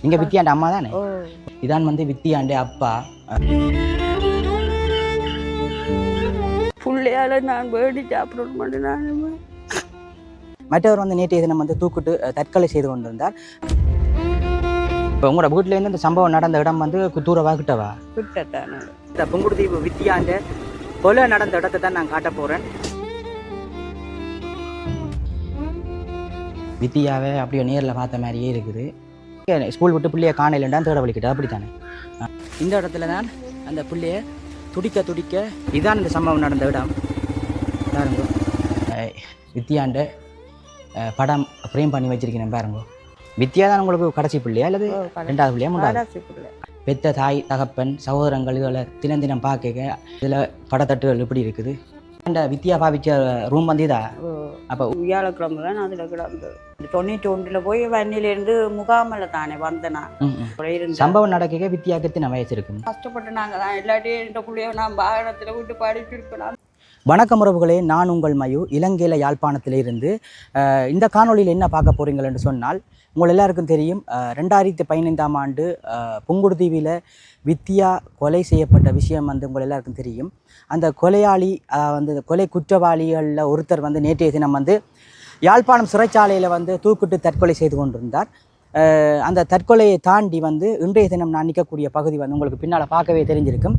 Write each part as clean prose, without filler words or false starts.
நீங்கள் வித்தியாண்ட அம்மா தானே? இதான் வந்து வித்தியாண்ட அப்பா. பிள்ளையால நான் வேடி சாப்பிட மாட்டேன். நான் மற்றவர் வந்து நேற்றைய தினம் வந்து தூக்கிட்டு தற்கொலை செய்து கொண்டிருந்தார். இப்போ உங்களோட வீட்டிலேருந்து இந்த சம்பவம் நடந்த இடம் வந்து தூரவா கிட்டவா? கிட்டத்தானே. இந்த புங்குடுதீவு வித்தியாண்ட கொலை நடந்த இடத்தை தான் நான் காட்ட போகிறேன். வித்தியாவை அப்படியே நேரில் பார்த்த மாதிரியே இருக்குது. ஸ்கூல் விட்டு பிள்ளைய காணையிலண்டான் தேட வலிக்கிட்டா அப்படி தானே. இந்த இடத்துல தான் அந்த பிள்ளைய துடிக்க துடிக்க இதான் இந்த சம்பவம் நடந்த இடம் பாருங்க. வித்தியாண்ட படம் ஃப்ரேம் பண்ணி வச்சிருக்கேன் பாருங்க. வித்தியா தான் உங்களுக்கு கடைசி பிள்ளையா அல்லது ரெண்டாவது பிள்ளையா மூன்றாவது? பெத்த தாய் தகப்பன் சகோதரங்கள் இதில் தினம் தினம் பார்க்க இதில் படத்தட்டுகள் எப்படி இருக்குது. அந்த வித்தியா பாவிச்ச ரூம் வந்து இதா? அப்போ வியாழக்கிழமை தான் அதில் கிடந்து 91 போய் வன்னிலேருந்து முகாமில் தானே வந்தேன். சம்பவம் நடக்க வித்தியாக்கு எத்தனை வயசு இருக்கு? கஷ்டப்பட்டு நாங்கள் தான் எல்லாத்தையும் என்ற பிள்ளைய நான் வாகனத்தில் விட்டு படிச்சிருக்கணும். வணக்கம் உறவுகளே, நான் உங்கள் மயு, இலங்கையில் யாழ்ப்பாணத்தில் இருந்து. இந்த காணொலியில் என்ன பார்க்க போகிறீங்கள் என்று சொன்னால், உங்கள் எல்லாருக்கும் தெரியும் 2015ஆம் ஆண்டு புங்குடுதீவில் வித்தியா கொலை செய்யப்பட்ட விஷயம் வந்து உங்கள் எல்லாருக்கும் தெரியும். அந்த கொலையாளி வந்து கொலை குற்றவாளிகளில் ஒருத்தர் வந்து நேற்றைய தினம் வந்து யாழ்ப்பாணம் சிறைச்சாலையில் வந்து தூக்கிட்டு தற்கொலை செய்து கொண்டிருந்தார். அந்த தற்கொலையை தாண்டி வந்து இன்றைய தினம் நான் நிற்கக்கூடிய பகுதி வந்து உங்களுக்கு பின்னால் பார்க்கவே தெரிஞ்சிருக்கும்.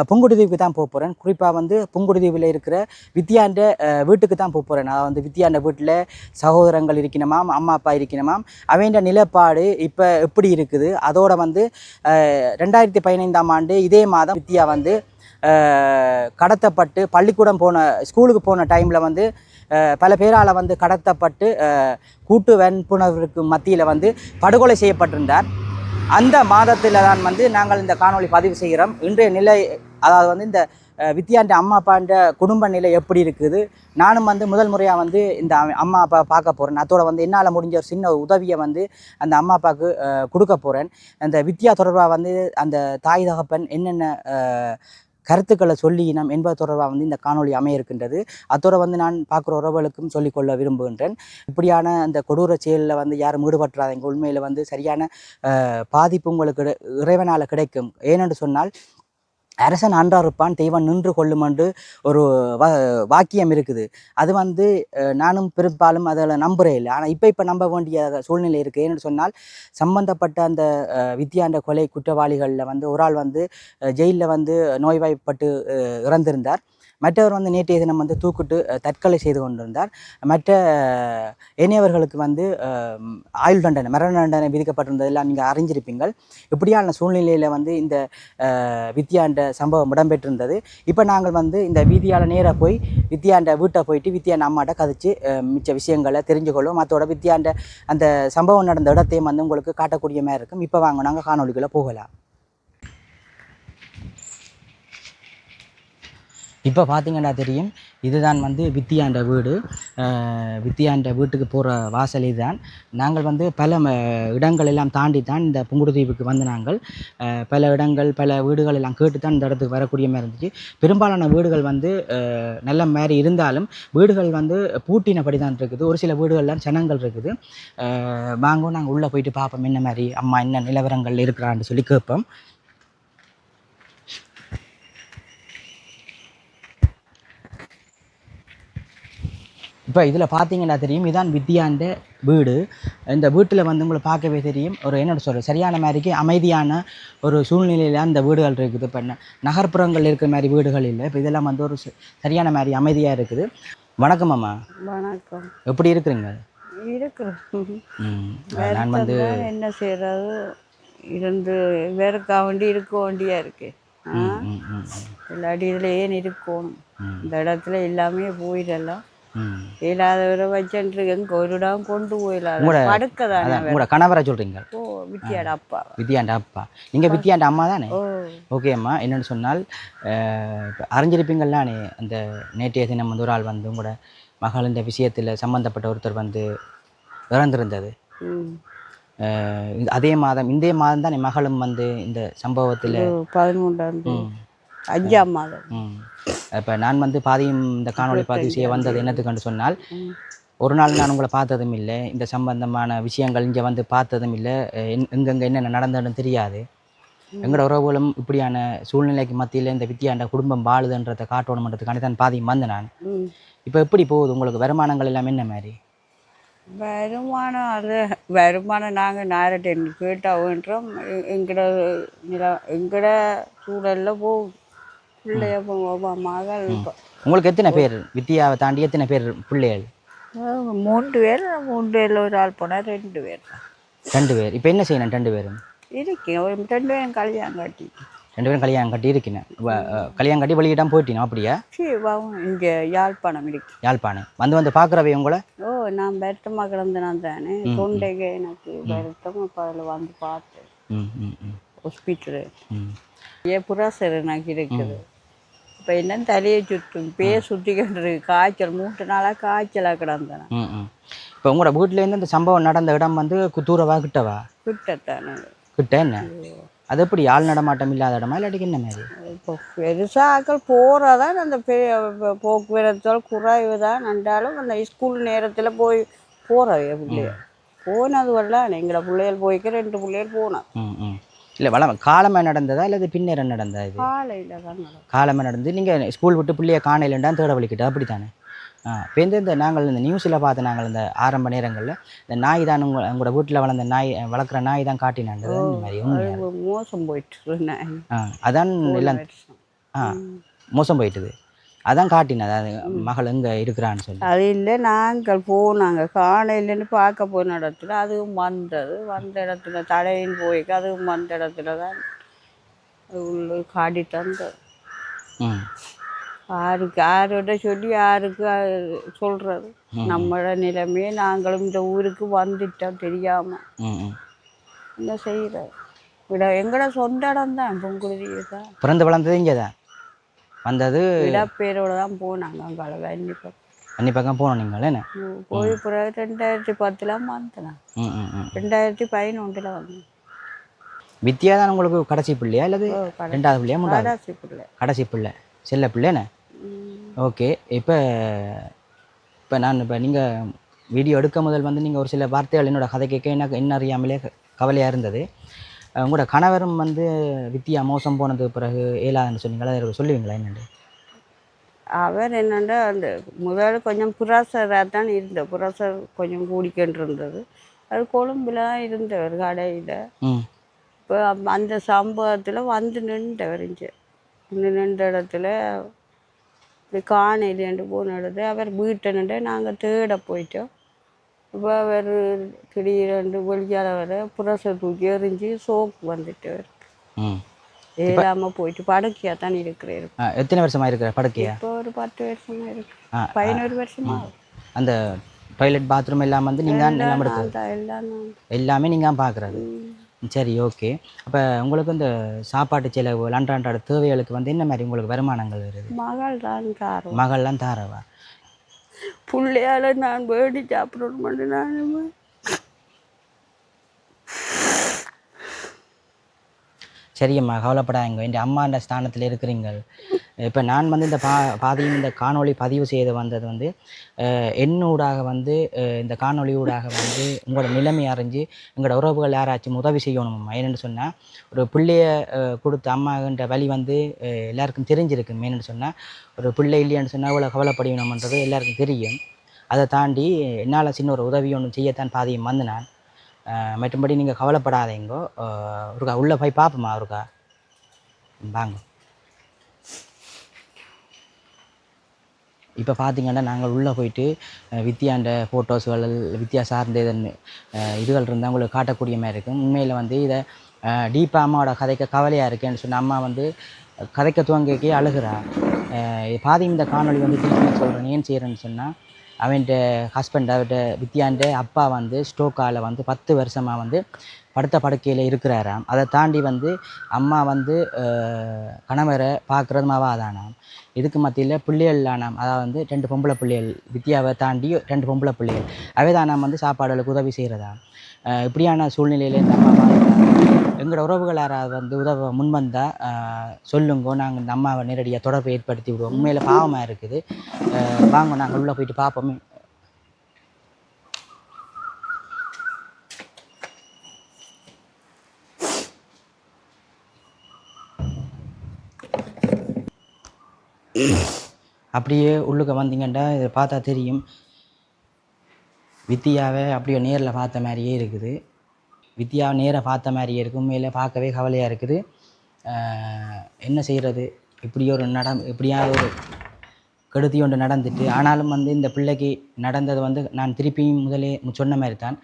புங்குடுதீவுக்கு தான் போக போகிறேன். குறிப்பாக வந்து புங்குடுதீவில் இருக்கிற வித்தியாண்ட வீட்டுக்கு தான் போக போகிறேன். நான் வந்து வித்தியாண்ட வீட்டில் சகோதரங்கள் இருக்கணுமாம், அம்மா அப்பா இருக்கணுமாம். அவன் நிலப்பாடு இப்போ எப்படி இருக்குது, அதோட வந்து 2015ஆம் ஆண்டு இதே மாதம் வித்தியா வந்து கடத்தப்பட்டு பள்ளிக்கூடம் ஸ்கூலுக்கு போன டைமில் வந்து பல பேரால் வந்து கடத்தப்பட்டு கூட்டு வன்புணர்வுக்கு மத்தியில் வந்து படுகொலை செய்யப்பட்டிருந்தார். அந்த மாதத்தில் தான் வந்து நாங்கள் இந்த காணொளி பதிவு செய்கிறோம். இன்றைய நிலை, அதாவது வந்து இந்த வித்தியாண்ட அம்மா அப்பாண்ட குடும்ப நிலை எப்படி இருக்குது. நானும் வந்து முதல் முறையாக வந்து இந்த அம்மா அப்பா பார்க்க போகிறேன். அதோட வந்து என்னால் முடிஞ்ச ஒரு சின்ன உதவியை வந்து அந்த அம்மா அப்பாவுக்கு கொடுக்க போகிறேன். அந்த வித்தியா தொடர்பாக வந்து அந்த தாய் தகப்பன் என்னென்ன கருத்துக்களை சொல்லினோம் என்பது தொடர்பாக வந்து இந்த காணொலி அமைய இருக்கின்றது. அதோடு வந்து நான் பார்க்குற உறவுகளுக்கும் சொல்லிக்கொள்ள விரும்புகின்றேன். இப்படியான அந்த கொடூர செயலில் வந்து யாரும் ஈடுபட்டுறாதீங்க. உண்மையில் வந்து சரியான பாதிப்பு உங்களுக்கு இறைவனால் கிடைக்கும். ஏனென்று சொன்னால், அரசன் அன்றாருப்பான் தெய்வம் நின்று கொள்ளும் என்று ஒரு வாக்கியம் இருக்குது. அது வந்து நானும் பெரும்பாலும் அதில் நம்புகிறேன் இல்லை. ஆனால் இப்போ நம்ப வேண்டிய சூழ்நிலை இருக்குது. ஏன்னு சொன்னால், சம்பந்தப்பட்ட அந்த வித்தியாண்ட கொலை குற்றவாளிகளில் வந்து ஒரு ஆள் வந்து ஜெயிலில் வந்து நோய்வாய்ப்பட்டு இறந்திருந்தார். மற்றவர் வந்து நேற்றைய தினம் வந்து தூக்கிட்டு தற்கொலை செய்து கொண்டிருந்தார். மற்ற ஏனையவர்களுக்கு வந்து ஆயுள் தண்டனை, மரண தண்டனை விதிக்கப்பட்டிருந்ததெல்லாம் நீங்கள் அறிஞ்சிருப்பீங்கள். இப்படியான சூழ்நிலையில் வந்து இந்த வித்தியாண்ட சம்பவம் இடம்பெற்றிருந்தது. இப்போ நாங்கள் வந்து இந்த வீதியால் நேராக போய் வித்தியாண்ட வீட்டை போயிட்டு வித்தியாண்ட அம்மாட்ட கதைச்சு மிச்ச விஷயங்களை தெரிஞ்சுக்கொள்ளும். மற்றோட வித்தியாண்ட அந்த சம்பவம் நடந்த இடத்தையும் வந்து உங்களுக்கு காட்டக்கூடிய மாதிரி இருக்கும். இப்போ வாங்க நாங்கள் காணொலிக்குள்ளே போகலாம். இப்போ பார்த்தீங்கன்னா தெரியும், இதுதான் வந்து வித்தியாண்ட வீடு. வித்தியாண்ட வீட்டுக்கு போகிற வாசல் இதுதான். நாங்கள் வந்து பல இடங்கள் எல்லாம் தாண்டி தான் இந்த புங்குடுதீவுக்கு வந்து நாங்கள் பல இடங்கள் பல வீடுகள் எல்லாம் கேட்டு தான் இந்த இடத்துக்கு வரக்கூடிய மாதிரி இருந்துச்சு. பெரும்பாலான வீடுகள் வந்து நல்ல மாதிரி இருந்தாலும் வீடுகள் வந்து பூட்டினபடி தான் இருக்குது. ஒரு சில வீடுகள்லாம் ஜனங்கள் இருக்குது. வாங்க நாங்கள் உள்ளே போயிட்டு பார்ப்போம் என்ன மாதிரி அம்மா என்ன நிலவரங்கள் இருக்கிறான்னு சொல்லி கேட்போம். இப்போ இதில் பார்த்தீங்கன்னா தெரியும், இதான் வித்தியாண்ட வீடு. இந்த வீட்டில் வந்து உங்களை பார்க்கவே தெரியும், ஒரு என்னோட சொல்கிறது சரியான மாதிரிக்கு அமைதியான ஒரு சூழ்நிலையில் அந்த வீடுகள் இருக்குது. இப்போ நகர்ப்புறங்கள் இருக்கிற மாதிரி வீடுகள் இல்லை. இப்போ இதெல்லாம் வந்து ஒரு சரியான மாதிரி அமைதியாக இருக்குது. வணக்கம் அம்மா. வணக்கம். எப்படி இருக்கிறீங்க? நான் வந்து என்ன செய்கிறது, இருந்து வேறுக்கா வேண்டி இருக்க வேண்டியா இருக்கு. இல்லாட்டி இதில் ஏன் இருக்கணும், இந்த இடத்துல எல்லாமே போயிடலாம். இல்லாதவரை வச்சுட்டு எங்க ஒரு இடம் கொண்டு போயிடலாம். உங்களோட கணவரை சொல்றீங்க? ஓ, வித்தியாண்ட அப்பா. வித்தியாண்ட அப்பா. நீங்க வித்தியாண்ட அம்மா தானே? ஓகே அம்மா. என்னன்னு சொன்னால், அறிஞ்சிருப்பீங்கள்லானே அந்த நேற்றைய தினம் வந்து ஒரு ஆள் வந்து உங்களோட மகள் இந்த விஷயத்தில் சம்மந்தப்பட்ட ஒருத்தர் வந்து இறந்திருந்தது. அதே மாதம் இந்த மாதம் தான் என் மகளும் வந்து இந்த சம்பவத்தில் 5ஆம் மாதம். இப்போ நான் வந்து பாதியும் இந்த காணொலி பதிவு செய்ய வந்தது என்னத்துக்குன்னு சொன்னால், ஒரு நாள் நான் உங்களை பார்த்ததும் இல்லை, இந்த சம்பந்தமான விஷயங்கள் இங்கே வந்து பார்த்ததும் இல்லை, எங்கெங்கே என்னென்ன நடந்ததுன்னு தெரியாது. எங்களோட உறவுகளும் இப்படியான சூழ்நிலைக்கு மத்தியில் இந்த வித்தியாண்ட குடும்பம் வாழுதுன்றதை காட்டணுன்றதுக்காண்டி தான் பாதியும் வந்து நான். இப்போ எப்படி போகுது உங்களுக்கு வருமானங்கள் எல்லாம் என்ன மாதிரி? வருமானம் அது வருமானம் நாங்கள் நேரட்டன் கேட்டாவோன்றோம் எங்கட எங்கட சூழலில் போகும் பிள்ளைய மகள் உங்களுக்கு எத்தனை பேர் வித்தியாவை தாண்டி எத்தனை பேர் பிள்ளைகள்? 3 பேர் 3 பேரில் ஒரு ஆள் போனால் 2 பேர் 2 பேர். இப்போ என்ன செய்யணும் 2 பேரும்? இருக்கேன் ஒரு 2 பேரும் கல்யாணம் கட்டி 2 பேரும் கல்யாணம் கட்டி இருக்கீங்க. கல்யாணம் கட்டி வெளியிடம் போயிட்டீங்க அப்படியா? சரி இங்கே யாழ்ப்பாணம் இருக்கு. யாழ்ப்பாணம் வந்து பார்க்குறவை உங்களை? ஓ நான் வருத்தமாக கிடந்தேனா தானே தொண்டைக்கு எனக்கு வருத்தம். அப்போ அதில் வந்து பார்த்தேன் ஹாஸ்பிட்டலு. புறாசர் எனக்கு இருக்குது. இப்போ என்ன தலையை சுற்றும் சுற்றிக்கிட்டு இருக்கு. காய்ச்சல் 3 நாளாக காய்ச்சலாக கிடந்தேன். இப்போ உங்களோட வீட்டிலேருந்து இந்த சம்பவம் நடந்த இடம் வந்து குத்தூரவா கிட்டவா? கிட்டத்தானே. கிட்ட என்ன அது எப்படி ஆள் நடமாட்டம் இல்லாத இடமா இல்லாட்டிக்கு என்ன மாதிரி? இப்போ பெருசாக்கள் போகிறதான் அந்த போக்குவரத்தால் குறைவு தான் நண்டாலும் அந்த ஸ்கூல் நேரத்தில் போய் போகிறவே பிள்ளைய போனது வரலாம். எங்களை பிள்ளைகள் போய்க்க 2 பிள்ளைகள் போனோம். இல்லை காலமாக நடந்ததா இல்லை பின்னேரம் நடந்ததா? இது காலையில் தான் காலமாக நடந்து நீங்கள் ஸ்கூல் விட்டு பிள்ளைய காணையிலண்டான் தேட வலிக்கிட்டு அப்படி தானே? இப்போ இந்த நாங்கள் இந்த நியூஸில் பார்த்து நாங்கள் இந்த ஆரம்ப நேரங்களில் இந்த நாய் தான் உங்களோட வீட்டில் வளர்ந்த நாய் வளர்க்குற நாய் தான் காட்டினாங்க இந்த மாதிரி. மோசம் போயிட்டு அதான் எல்லாம் மோசம் போயிட்டுது. அதான் காட்டினது அது மகள் எங்கே இருக்கிறான்னு சொல்லி. அது இல்லை நாங்கள் போனாங்க காணையிலேருந்து பார்க்க போன இடத்துல அதுவும் வந்த இடத்துல தடையின் போய்க்கு அதுவும் வந்த இடத்துல தான் உள்ள காட்டி தந்தது. யாரோட சொல்லி யாருக்கு சொல்கிறது? நம்மளோட நிலைமையே நாங்களும் இந்த ஊருக்கு வந்துட்டோம் தெரியாமல் என்ன செய்கிறது. எங்களோட சொந்த இடம் தான் பொங்குருதி தான். பிறந்து வளர்ந்தது இங்கே தான் வந்தது. இடப்பேரோட தான் போனாங்க அங்கே அன்னி பக்கம் போனோம் நீங்கள் என்ன போய் பிறகு 2010 வந்தேன். 2011 வந்தேன். வித்தியா தான் உங்களுக்கு கடைசி பிள்ளையா அல்லது 2வது பிள்ளையா 3வது? கடைசி பிள்ளை. கடைசி பிள்ளை செல்ல பிள்ளைண்ணே. ஓகே. இப்போ நான் நீங்கள் வீடியோ எடுக்க முதல் வந்து நீங்கள் ஒரு சில வார்த்தைகள் என்னோடய கதை கேட்க எனக்கு என்ன அறியாமலே கவலையாக இருந்தது. உங்களோட கணவரும் வந்து வித்தியா மோசம் போனது பிறகு ஏலாதுன்னு சொன்னீங்களா, அதை சொல்லுவீங்களா என்னண்டு? அவர் என்னென்னா அந்த முதல்ல கொஞ்சம் புராசராக தான் இருந்தது. புராசர் கொஞ்சம் கூடிக்கிட்டு இருந்தது. அது கொழும்புல தான் இருந்தவர் கடையில். இப்போ அந்த சம்பவத்தில் வந்து நின்றவர் நின்ற இடத்துல இப்படி காணையிலேண்டு போன இடத்துல அவர் வீட்டை நின்று நாங்கள் தேட போயிட்டோம். இப்போ அவர் திடீரெண்டு வெளியால் வர புரசை தூக்கி எறிஞ்சு சோப்பு வந்துட்டவர் ஏறாமல் போயிட்டு படுக்கையாக தான் இருக்கிறார். எத்தனை வருஷமாக இருக்கிற படுக்கையா? இப்போ ஒரு 10 வருஷமாக இருக்கு. 11 வருஷமாக. அந்த டாய்லெட் பாத்ரூம் எல்லாம் வந்து நீங்கள் எல்லாம் எல்லாமே நீங்கள் பார்க்குறது? சரி, ஓகே. அப்போ உங்களுக்கு இந்த சாப்பாட்டு செலவு அன்றாட தேவைகளுக்கு வந்து என்ன மாதிரி உங்களுக்கு வருமானங்கள் வருது? மகள் தான் தாரம். மகள்லாம் தாரவா? பிள்ளையால் நான் வேடி சாப்பிடணும். நான் சரியம்மா, கவலைப்படாங்க. என் அம்மாண்ட ஸ்தானத்தில் இருக்கிறீங்க. இப்போ நான் வந்து இந்த பாதியும் இந்த காணொளி பதிவு செய்து வந்தது வந்து என்னூடாக வந்து இந்த காணொளியூடாக வந்து உங்களோட நிலைமை அறிஞ்சு எங்களோட உறவுகள் யாராச்சும் உதவி செய்யணும்மா. ஏன்னு சொன்னால் ஒரு பிள்ளைய கொடுத்த அம்மான்ற வழி வந்து எல்லாருக்கும் தெரிஞ்சிருக்கு. ஏன்னு சொன்னால் ஒரு பிள்ளை இல்லையான்னு சொன்னால் இவ்வளோ கவலைப்படணுமன்றது எல்லாருக்கும் தெரியும். அதை தாண்டி என்னால் சின்ன ஒரு உதவி ஒன்று செய்யத்தான் பாதியும் வந்து நான். மற்றபடி நீங்கள் கவலைப்படாதீங்கோ. ஒருக்கா உள்ளே போய் பார்ப்போம்மா. ஒருக்கா வாங்க. இப்போ பார்த்தீங்கன்னா நாங்கள் உள்ளே போயிட்டு வித்தியாண்ட ஃபோட்டோஸ்கள் வித்தியா சார்ந்த இதுகள் இருந்தால் உங்களுக்கு காட்டக்கூடிய மாதிரி இருக்கும். உண்மையில் வந்து இதை டீப்பாக அம்மாவோட கதைக்க கவலையாக இருக்கேன்னு சொன்ன அம்மா வந்து கதைக்க துவங்கிக்கே அழுகிறா. பாதி இந்த காணொலி வந்து டீப்பாக சொல்கிறேன். ஏன் செய்கிறேன்னு சொன்னால் அவன்கிட்ட ஹஸ்பண்ட் அவர்கிட்ட வித்தியாண்ட அப்பா வந்து ஸ்ட்ரோக்கால் வந்து 10 வருஷமாக வந்து படுத்த படுக்கையில் இருக்கிறாராம். அதை தாண்டி வந்து அம்மா வந்து கணவரை பார்க்குறது மாவாதானாம். இதுக்கு மத்தியில் பிள்ளைகளானாம். அதாவது வந்து 2 பொம்பளை பிள்ளைகள், வித்தியாவை தாண்டி 2 பொம்பளை பிள்ளைகள் அவைதானாம் வந்து சாப்பாடுகளுக்கு உதவி செய்கிறதா. இப்படியான சூழ்நிலையில் இந்த அம்மா எங்களோட உறவுகள் யாராவது வந்து உதவ முன்வந்தால் சொல்லுங்கோ, நாங்கள் இந்த அம்மாவை நேரடியாக தொடர்பை ஏற்படுத்தி விடுவோம். உண்மையில் பாவமாக இருக்குது. வாங்க நாங்கள் உள்ளே போயிட்டு பார்ப்போமே. அப்படியே உள்ளுக்க வந்தீங்கன்னா இதை பார்த்தா தெரியும், வித்தியாவை அப்படியே நேரில் பார்த்த மாதிரியே இருக்குது. வித்தியாவை நேராக பார்த்த மாதிரியே இருக்கும். உண்மையில் பார்க்கவே கவலையாக இருக்குது. என்ன செய்கிறது, இப்படியா ஒரு கெடுதி ஒன்று நடந்துட்டு. ஆனாலும் வந்து இந்த பிள்ளைக்கு நடந்தது வந்து நான் திருப்பியும் முதலே சொன்ன மாதிரி தான்,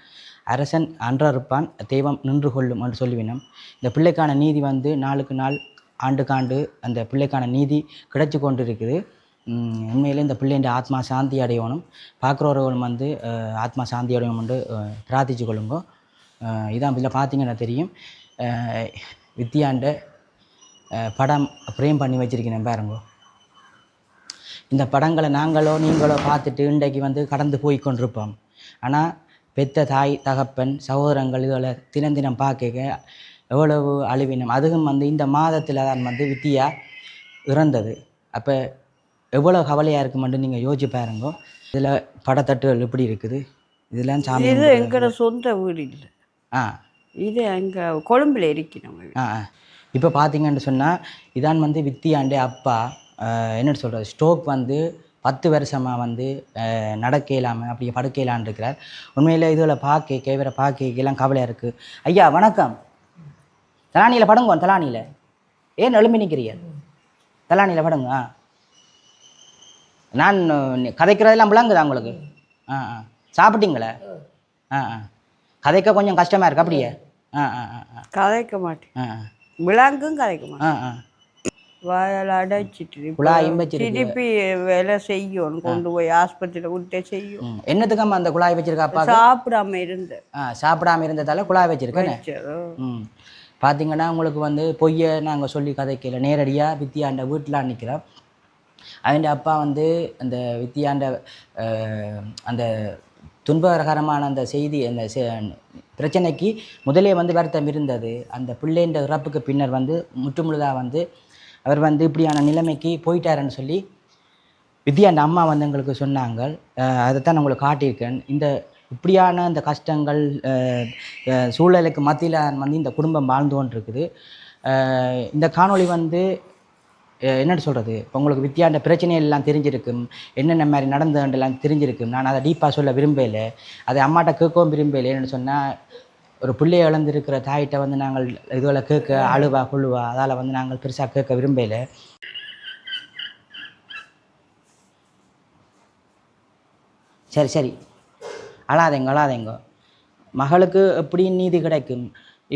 அரசன் அன்றறுப்பான் தெய்வம் நின்று கொள்ளும் என்று சொல்லிவினோம். இந்த பிள்ளைக்கான நீதி வந்து நாளுக்கு நாள் ஆண்டுக்காண்டு அந்த பிள்ளைக்கான நீதி கிடைச்சி கொண்டு இருக்குது. உண்மையிலே இந்த பிள்ளைன்ற ஆத்மா சாந்தி அடையணும். பார்க்குறவர்களும் வந்து ஆத்மா சாந்தி அடையணும் என்று பிரார்த்திச்சு கொள்ளுங்க. இதான் இதில் பார்த்தீங்கன்னா தெரியும், வித்தியாண்ட படம் ஃப்ரேம் பண்ணி வச்சுருக்கேன் பாருங்க. இந்த படங்களை நாங்களோ நீங்களோ பார்த்துட்டு இன்றைக்கு வந்து கடந்து போய் கொண்டிருப்போம். ஆனால் பெத்த தாய் தகப்பன் சகோதரங்கள் இதில் தினம் தினம் பார்க்க எவ்வளவு அழிவினம். அதுவும் வந்து இந்த மாதத்தில் தான் வந்து வித்தியா இறந்தது. அப்போ எவ்வளோ கவலையாக இருக்குமென்று நீங்கள் யோசிச்சு பாருங்க. இதில் படத்தட்டுகள் எப்படி இருக்குது, இதெல்லாம் சாமி. இது எங்களோட சொந்த வீடு இல்லை. இது அங்கே கொழும்பில் இருக்கணும். இப்போ பார்த்தீங்கன்னு சொன்னால் இதான் வந்து வித்தியாண்டே அப்பா என்ன சொல்கிறது, ஸ்ட்ரோக் வந்து 10 வருஷமாக வந்து நடக்க இல்லாமல் அப்படியே படுக்க இல்லான்னு இருக்கிறார். உண்மையில் இதில் இவரை பார்க்கலாம் கவலையாக இருக்குது. ஐயா வணக்கம். தலானியில் படுங்க. தலானியில் ஏன் எழும்பி நிற்கிறீங்க? தலானியில் படுங்க. நான் கதைக்கிறதெல்லாம் விளங்குதா உங்களுக்கு? சாப்பிட்டீங்களே? கதைக்க கொஞ்சம் கஷ்டமாக இருக்குது அப்படியே? கதைக்க மாட்டேன். விளங்கும் கதைக்க மாட்டேன். வாயால் அடைச்சிட்டு திருப்பி வேலை செய்யும், கொண்டு போய் ஆஸ்பத்திரியில் விட்டே செய்யும். என்னத்துக்கம்மா அந்த குழாய் வச்சிருக்காப்பா? சாப்பிடாம இருந்ததால குழாய் வச்சிருக்கேன். பார்த்தீங்கன்னா உங்களுக்கு வந்து பொய்யை நாங்கள் சொல்லி கதைக்கல. நேரடியாக வித்தியாண்ட வீட்டில் நிற்கிறோம். அவன் அப்பா வந்து அந்த வித்தியாண்ட அந்த துன்பகரமான அந்த செய்தி, அந்த பிரச்சனைக்கு முதலே வந்து வருத்தம் இருந்தது. அந்த பிள்ளைன்ற இறப்புக்கு பின்னர் வந்து முற்றுமுழுதாக வந்து அவர் வந்து இப்படியான நிலைமைக்கு போயிட்டாருன்னு சொல்லி வித்யாண்ட அம்மா வந்து எங்களுக்கு சொன்னாங்க. அதைத்தான் உங்களுக்கு காட்டியிருக்கேன். இந்த இப்படியான இந்த கஷ்டங்கள் சூழலுக்கு மத்தியில் வந்து இந்த குடும்பம் வாழ்ந்து கொண்டு இருக்குது. இந்த காணொளி வந்து என்னென்னு சொல்கிறது, இப்போ உங்களுக்கு வித்தியாண்ட பிரச்சனையெல்லாம் தெரிஞ்சிருக்கும், என்னென்ன மாதிரி நடந்ததுன்றெல்லாம் தெரிஞ்சிருக்கும். நான் அதை டீப்பாக சொல்ல விரும்பலை, அதை அம்மாட்ட கேட்கவும் விரும்பலை. என்னென்னு சொன்னால், ஒரு பிள்ளையை இழந்திருக்கிற தாயிட்ட வந்து நாங்கள் இதுவில் கேட்க அழுவா கொள்ளுவா, அதால் வந்து நாங்கள் பெருசாக கேட்க விரும்பலை. சரி அழாதேங்க. மகளுக்கு எப்படி நீதி கிடைக்கும்?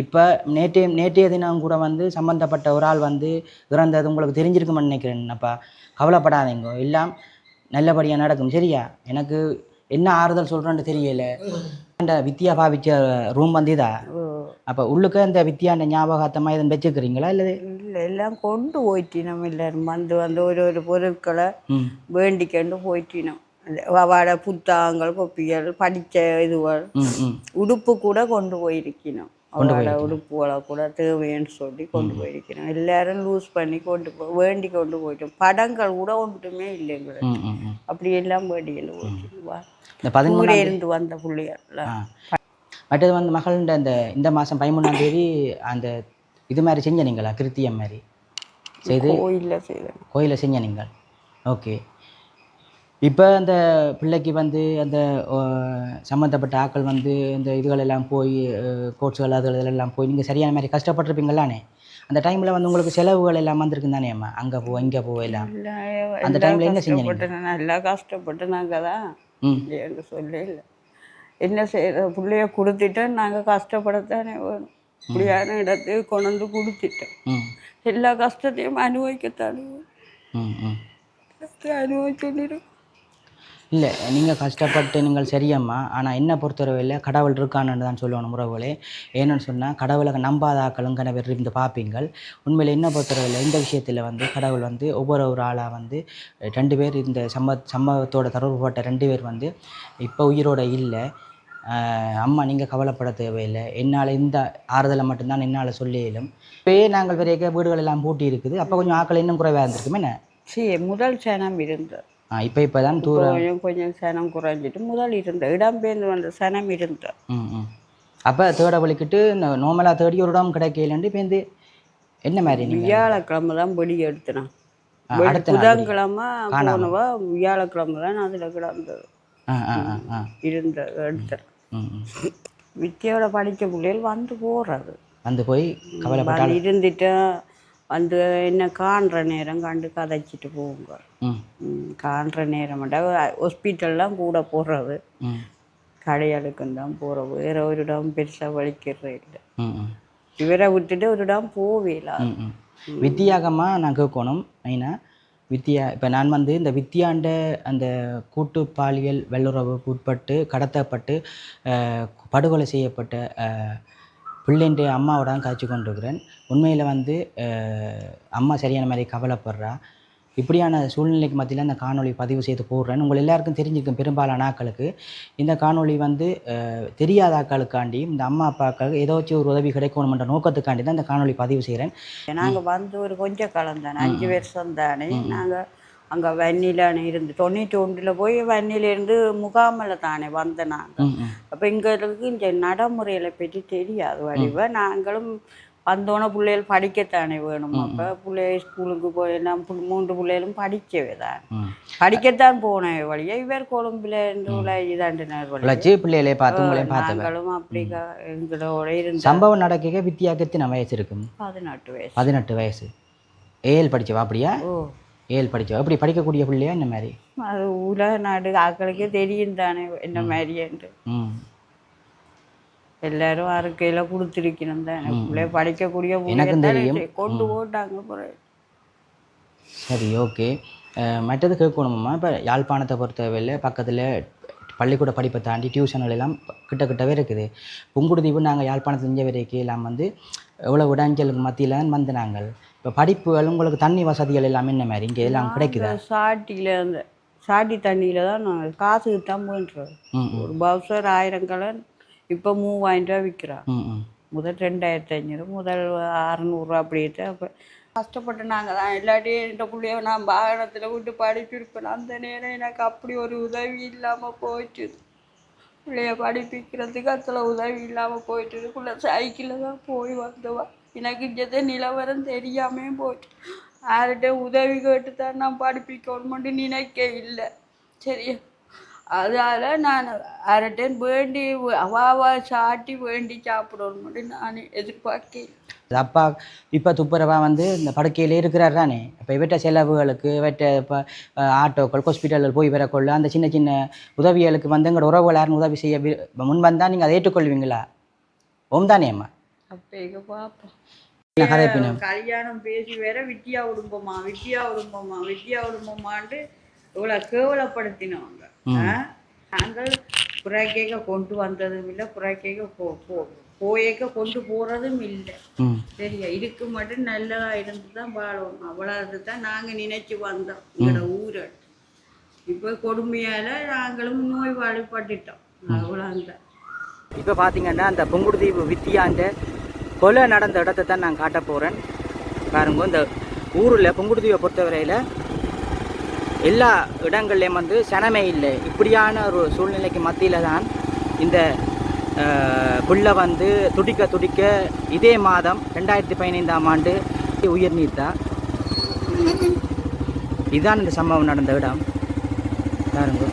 இப்போ நேற்றைய தினம் கூட வந்து சம்மந்தப்பட்ட ஒரு ஆள் வந்து இறந்தது உங்களுக்கு தெரிஞ்சிருக்குமென்னு நினைக்கிறேன். அப்போ கவலைப்படாதீங்க, எல்லாம் நல்லபடியாக நடக்கும். சரியா? எனக்கு என்ன ஆறுதல் சொல்கிறேன்னு தெரியல. அந்த வித்தியா பாவிச்ச ரூம் வந்து இதா? அப்போ உள்ளுக்க இந்த வித்தியாண்ட ஞாபகத்தமாக எதுவும் வச்சுக்கிறீங்களா? இல்லை எல்லாம் கொண்டு போயிட்டினோம். எல்லாரும் வந்து ஒரு பொருட்களை வேண்டிக்கொண்டு போயிட்டினோம். அவட புத்தகங்கள், கொப்பிகள், படித்த இதுகள், உடுப்பு கூட கொண்டு போயிருக்கணும். அவளோட உடுப்புகளை கூட தேவைன்னு சொல்லி கொண்டு போயிருக்கிறோம். எல்லாரும் லூஸ் பண்ணி வேண்டி கொண்டு போயிட்டோம். படங்கள் கூட ஒன்றுமே இல்லைங்க. அப்படி எல்லாம் வேண்டிகள் இருந்து வந்த பிள்ளைகள். மற்றது வந்து மகள்கிட்ட இந்த மாதம் 13ஆம் தேதி அந்த இது மாதிரி செஞ்ச நீங்களா? கிருத்தியம் மாதிரி செய்து கோயிலில் செஞ்ச நீங்கள். ஓகே. இப்போ அந்த பிள்ளைக்கு வந்து அந்த சம்மந்தப்பட்ட ஆக்கள் வந்து இந்த இதுகளெல்லாம் போய் கோர்ட்ஸுகள் அதுகளெல்லாம் போய் நீங்கள் சரியான மாதிரி கஷ்டப்பட்டுருப்பீங்களானே? அந்த டைமில் வந்து உங்களுக்கு செலவுகள் எல்லாம் வந்திருக்கு தானே அம்மா? அங்கே போ இங்கே போகலாம். அந்த டைமில் என்ன செஞ்சீங்க? நல்லா கஷ்டப்பட்டு நாங்கள் தான் எங்க சொல்ல இல்லை. என்ன செய்கிற, பிள்ளைய கொடுத்துட்டு நாங்கள் கஷ்டப்படத்தானே வேணும். இப்படியான இடத்துக்கு கொண்டு வந்து கொடுத்துட்டோம். எல்லா கஷ்டத்தையும் அனுபவிக்கத்தானே அனுபவிச்சுட்டு. இல்லை, நீங்கள் கஷ்டப்பட்டு நீங்கள் சரியம்மா. ஆனால் என்ன பொறுத்தவரையில் கடவுள் இருக்கான்னு தான் சொல்லணும் உறவுகளே. ஏன்னு சொன்னால் கடவுளை நம்பாத ஆக்களும் கணவர் இருந்து பார்ப்பீங்கள். உண்மையில் என்ன பொறுத்தவரையில் இந்த விஷயத்தில் வந்து கடவுள் வந்து ஒவ்வொரு ஆளாக வந்து 2 பேர் இந்த சம்பவத்தோட தொடர்புபட்ட 2 பேர் வந்து இப்போ உயிரோட இல்லை. அம்மா நீங்கள் கவலைப்பட தேவையில்லை. என்னால் இந்த ஆறுதலை மட்டும்தான் என்னால் சொல்ல இயலும். இப்போயே நாங்கள் பெரிய வீடுகள் எல்லாம் பூட்டி இருக்குது. அப்போ கொஞ்சம் ஆக்கள் இன்னும் குறைவாக இருந்திருக்குமே. என்ன முதல் சேனம் இருந்தது. இப்போ தான் தூரம் கொஞ்சம் சனம் குறைஞ்சிட்டு முதல் இருந்த இடம்பெயர்ந்து வந்த சனம் இருந்த. அப்போ தேட வலிக்கிட்டு நார்மலாக தேடி ஒரு இடம் கிடைக்கலன்ட்டு இப்போ என்ன மாதிரி வியாழக்கிழமை தான் வெடி எடுத்துனான். அடுத்த நாள் புதன்கிழமை போனவா வியாழக்கிழமை தான் அதில் கிடந்தது இருந்த எடுத்த வித்தியோட படித்த பிள்ளைகள் வந்து போகிறது வந்து போய் கவலைப்பட்டால் இருந்துட்டு வந்து என்ன காண்ற நேரம் கண்டு கதைச்சிட்டு போங்க காண்ற நேரம் ஹாஸ்பிட்டல்லாம் கூட போடுறது கடையாளுக்கும் தான் போகிறது வேற ஒரு இடம் பெருசாக வலிக்கிறது இல்லை இவரை விட்டுட்டு ஒரு இடம் போவேல வித்தியாகமாக நான் கேட்கணும் மெயினாக வித்தியா இப்போ நான் வந்து இந்த வித்தியாண்ட அந்த கூட்டு பாலியல் வல்லுறவுக்கு உட்பட்டு கடத்தப்பட்டு படுகொலை செய்யப்பட்ட பிள்ளைன்ற அம்மாவோட தான் காய்ச்சி கொண்டிருக்கிறேன். உண்மையில் வந்து அம்மா சரியான மாதிரி கவலைப்படுறா. இப்படியான சூழ்நிலைக்கு மத்தியில் அந்த காணொளி பதிவு செய்து போடுறேன். உங்கள் எல்லாருக்கும் தெரிஞ்சிருக்கும் பெரும்பாலான ஆக்களுக்கு இந்த காணொளி வந்து தெரியாத ஆக்களுக்காண்டி இந்த அம்மா அப்பாக்களுக்கு ஏதாச்சும் ஒரு உதவி கிடைக்கணுமென்ற நோக்கத்துக்காண்டி தான் இந்த காணொளி பதிவு செய்கிறேன். நாங்கள் வந்து ஒரு கொஞ்சம் காலம் தானே 5 வருஷம் தானே நாங்கள் அங்கே வன்னியில் இருந்து 91 போய் வன்னியிலேருந்து முகாமில் தானே வந்த நாங்கள். அப்போ எங்களுக்கு இந்த நடைமுறைகளை பற்றி தெரியாது வடிவ நாங்களும் வந்தோன்னே பிள்ளைகள் படிக்கத்தானே வேணும். அப்போ பிள்ளைகள் ஸ்கூலுக்கு போய் நான் 3 பிள்ளைகளும் படிக்கவே தான் படிக்கத்தான் போனேன் வழியா இவர் கொழும்புல இதாண்டினார் பிள்ளைகளை பார்த்து நாங்களும் அப்படி எங்களோட இருந்து சம்பவம் நடக்க வித்தியாசத்தின் வயசு இருக்கும் 18 வயசு ஏஎல் படிச்சவா அப்படியா? ஏஎல் படிச்சவா அப்படி படிக்கக்கூடிய பிள்ளையா இந்த மாதிரி அது உலக நாடு ஆக்களுக்கே தெரியும் தானே என்ன மாதிரின்ட்டு எல்லாரும் அறுக்கையில கொடுத்துருக்கணும் தான் பிள்ளை படிக்கக்கூடிய எனக்கும் தெரியும் கொண்டு போட்டாங்க பிறகு. சரி ஓகே. மற்றது கேட்கணுமா இப்போ யாழ்ப்பாணத்தை பொறுத்தவரையில் பக்கத்தில் பள்ளிக்கூட படிப்பை தாண்டி டியூஷன்கள் எல்லாம் கிட்டவே இருக்குது. புங்குடுதீவு நாங்கள் யாழ்ப்பாணத்தில் செஞ்ச வரைக்கும் எல்லாம் வந்து எவ்வளோ இடைஞ்சலுக்கு மத்தியில் தான் வந்து நாங்கள் இப்போ படிப்புகள் உங்களுக்கு தண்ணி வசதிகள் எல்லாமே என்ன மாதிரி இங்கே எல்லாம் கிடைக்குதா? சாட்டியில் அந்த சாட்டி தண்ணியில் தான் நாங்கள் காசுக்கு தான் போயிட்டுறோம். ஒரு பவுசர் 1000 கலன் இப்போ 3000 ரூபா விற்கிறான். முதல் 2500 முதல் 600 அப்படின்ட்டு. அப்போ கஷ்டப்பட்டு நாங்கள் தான் இல்லாட்டி இந்த பிள்ளைய நான் வாகனத்தில் விட்டு படிப்பிருப்பேன். அந்த நேரம் எனக்கு அப்படி ஒரு உதவி இல்லாமல் போயிட்டு பிள்ளைய படிப்பிக்கிறதுக்கு அதில் உதவி இல்லாமல் போயிட்டுக்குள்ளே சைக்கிளில் தான் போய் வந்தவா. எனக்கு இங்கே நிலவரம் தெரியாமே போயிட்டு யார்கிட்ட உதவி கேட்டு தான் நான் படிப்பிக்கணுமென்று நினைக்க இல்லை. சரியா அதால் நான் அரட்டன் வேண்டி அவாவா சாட்டி வேண்டி சாப்பிடணும்னு நான் எதிர்பார்க்கேன். அப்பா இப்போ துப்புரவா வந்து இந்த படுக்கையில் இருக்கிறார் தானே. இப்போ இவற்ற செலவுகளுக்கு இவற்ற இப்போ ஆட்டோக்கள் ஹாஸ்பிட்டல்கள் போய் வரக்கொள்ள அந்த சின்ன சின்ன உதவிகளுக்கு வந்து எங்களோட உறவுகள் யாரும் உதவி செய்ய முன் வந்தால் நீங்கள் அதை ஏற்றுக்கொள்வீங்களா? ஓம் தானே அம்மா அப்போ பார்ப்போம். கல்யாணம் பேசி வேற வித்தியா விடும்போமான்ட்டு இவ்வளோ கேவலப்படுத்தினவங்க. நாங்கள் புறாக்கேக்க கொண்டு வந்ததும் இல்லை, புறாக்கேக்க போயேக்க கொண்டு போகிறதும் இல்லை. சரியா இதுக்கு மட்டும் நல்லதா இருந்து தான் வாழணும். அவ்வளவு தான் நாங்கள் நினைச்சு வந்தோம் எங்களோட ஊரை. இப்போ கொடுமையால் நாங்களும் நோய்வாழ்பட்டுட்டோம். அவ்வளோதான். இப்போ பார்த்தீங்கன்னா அந்த புங்குடுதீவு வித்தியாண்ட கொலை நடந்த இடத்தை தான் நான் காட்ட போகிறேன். பாருங்க இந்த ஊரில் புங்குடுதீவை பொறுத்தவரையில் எல்லா இடங்கள்லேயும் வந்து சனமே இல்லை. இப்படியான ஒரு சூழ்நிலைக்கு மத்தியில் தான் இந்த புள்ள வந்து துடிக்க இதே மாதம் 2015ஆம் ஆண்டு உயிர் நீத்தா. இதுதான் இந்த சம்பவம் நடந்த இடம். பாருங்க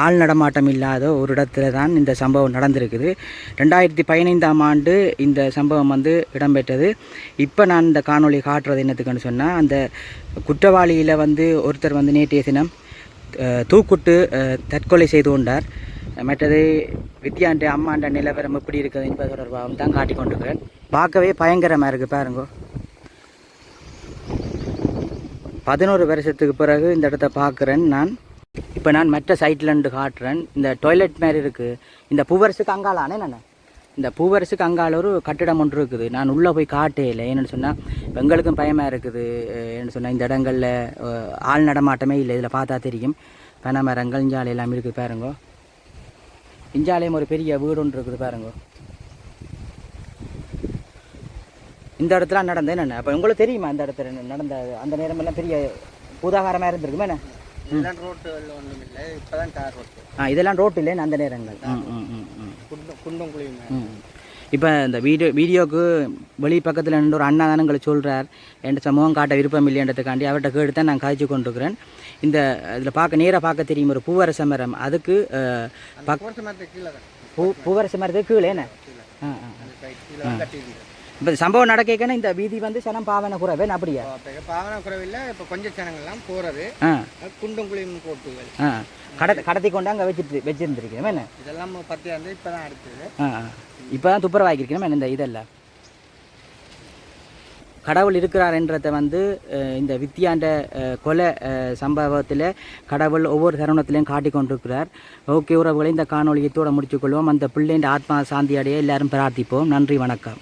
ஆள் நடமாட்டம் இல்லாத ஒரு இடத்துல தான் இந்த சம்பவம் நடந்திருக்குது. 2015ஆம் ஆண்டு இந்த சம்பவம் வந்து இடம்பெற்றது. இப்போ நான் இந்த காணொளி காட்டுறது என்னத்துக்குன்னு சொன்னால் அந்த குற்றவாளியில் வந்து ஒருத்தர் வந்து நேற்றைய தினம் தூக்குட்டு தற்கொலை செய்து கொண்டார். மற்றது வித்யாண்ட அம்மாண்ட நிலவரம் எப்படி இருக்குது என்பது தொடர்பாகவும் தான் காட்டி கொண்டிருக்கிறேன். பார்க்கவே பயங்கரமாக இருக்குது. பாருங்க 11 வருஷத்துக்கு பிறகு இந்த இடத்த பார்க்குறேன் நான். இப்போ நான் மற்ற சைட்லேருந்து காட்டுறேன். இந்த டாய்லெட் மாதிரி இருக்குது. இந்த பூவரசுக்கு அங்காளானே நான் இந்த பூவரசுக்கு அங்கால ஒரு கட்டிடம் ஒன்று இருக்குது. நான் உள்ளே போய் காட்டே இல்லை. என்னென்னு சொன்னால் எங்களுக்கும் பயமாக இருக்குது. என்ன சொன்னால் இந்த இடங்களில் ஆள் நடமாட்டமே இல்லை. இதில் பார்த்தா தெரியும். பனை மரங்கள் இஞ்சாலை எல்லாம் இருக்குது. பாருங்க இஞ்சாலையும் ஒரு பெரிய வீடு ஒன்று இருக்குது. பாருங்க இந்த இடத்துல நடந்தது என்னென்ன அப்போ உங்களுக்கு தெரியுமா? இந்த இடத்துல நடந்த அந்த நேரமெல்லாம் பெரிய பூதாகாரமாக இருந்திருக்குமே என்ன? இதெல்லாம் ரோட்டுகள் ஒன்றும் இல்லை, இப்போ தான் தார் ரோட்டு. இதெல்லாம் ரோட்டு இல்லைன்னு அந்த நேரங்கள். குண்டும் குழியுமே. இப்போ இந்த வீடியோவுக்கு வெளி பக்கத்தில் நின்று ஒரு அண்ணா தானுங்களை சொல்கிறார், என்கிட்ட சமூகம் காட்ட விருப்பம் இல்லைன்றதுக்காண்டி அவர்கிட்ட கேட்டு தான் நான் காய்ச்சி கொண்டிருக்கிறேன். இந்த இதில் நேராக பார்க்க தெரியும் ஒரு பூவரச மரம், அதுக்கு பூவரச மரத்துக்கு கீழே என்ன இப்போ சம்பவம் நடக்கேன்னா இந்த வீதி வந்து சனம் பாவனை குறைவே அப்படியா? பாவனை குறைவில்லை, இப்போ கொஞ்சம் ஜனங்கள்லாம் போகிறது குண்டும் குழியும் போட்டுகள் கடத்தி கொண்டு அங்கே வச்சிருந்துருக்கேன் என்ன இதெல்லாம் பற்றி வந்து இப்போ தான் அடுத்தது. இப்போ தான் துப்புரவாக்கியிருக்கணும் இந்த இதெல்லாம். கடவுள் இருக்கிறார்ன்றதை வந்து இந்த வித்தியாண்ட கொலை சம்பவத்தில் கடவுள் ஒவ்வொரு தருணத்திலையும் காட்டி கொண்டிருக்கிறார். ஓகே உறவுகளை இந்த காணொலியத்தோடு முடிச்சுக்கொள்வோம். அந்த பிள்ளைன்ற ஆத்மா சாந்தி அடைய எல்லாரும் பிரார்த்திப்போம். நன்றி, வணக்கம்.